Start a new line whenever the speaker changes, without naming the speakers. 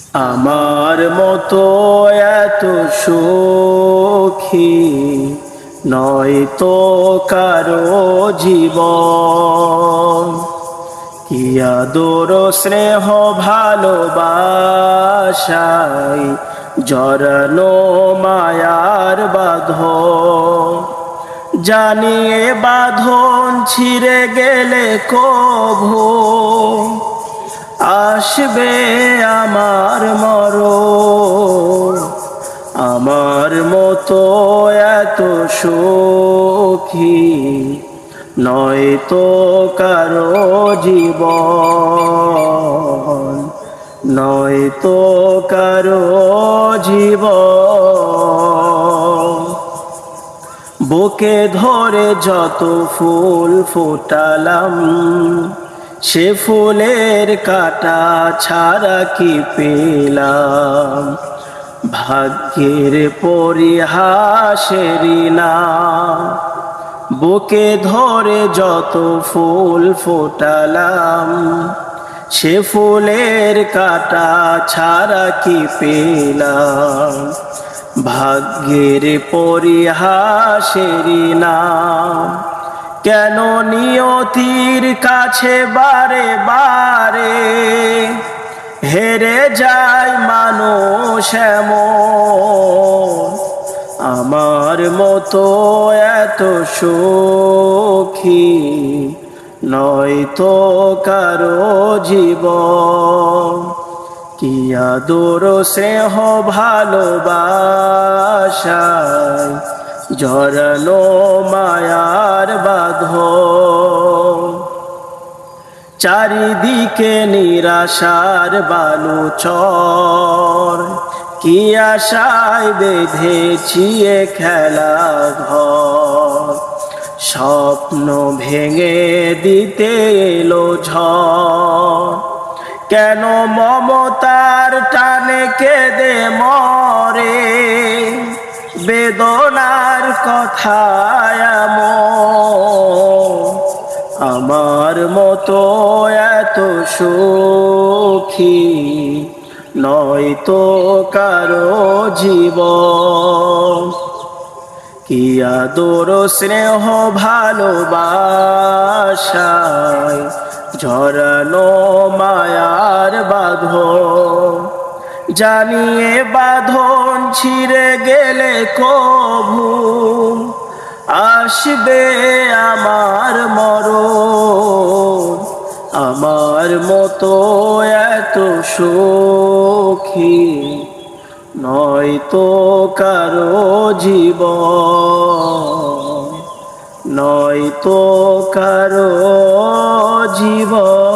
আমার মতো এত সুখী নয়তো কারো জীবন। কি আদর স্নেহ ভালোবাসায় জড়ানো মায়ার বাঁধন। জানিয়ে বাঁধন ছিঁড়ে গেলে কভু আসবে আমার মরণ। আমার মতো এত সুখী নয়তো কারো জীবন, নয়তো কারো জীবন। বুকে ধরে যত ফুল ফোটালাম, সে ফুলের কাঁটা ছাড়া কি পেলাম। ভাগ্যের পরিহাসেরই না, বুকে ধরে যত ফুল ফোটালাম, সে ফুলের কাঁটা ছাড়া কি পেলাম। ভাগ্যের পরিহাসেরই না, কেন নিয়তির কাছে বারে বারে হেরে যায় মানুষ এমন। আমার মতো এত সুখী নয়তো কারো জীবন। কি আদর স্নেহ ভালোবাসায় জড়ানো মায়ার বাঁধন। চারিদিকে নিরাশার বালুচর, কি আশায় বেঁধেছি এ খেলা ঘর। স্বপ্ন ভেঙে দিতে এলো ঝড়, কেন মমতার টানে কেঁদে মরে। বেদনার কথা এমন, আমার মতো এত সুখী নয়তো কারো জীবন। কি আদর স্নেহ ভালোবাসায় জড়ানো মায়ার বাঁধন। জানিয়ে বাঁধন ছিঁড়ে গেলে কভু আসবে আমার মরণ। আমার মতো এত সুখী নয়তো কারো জীবন, নয়তো কারো জীবন।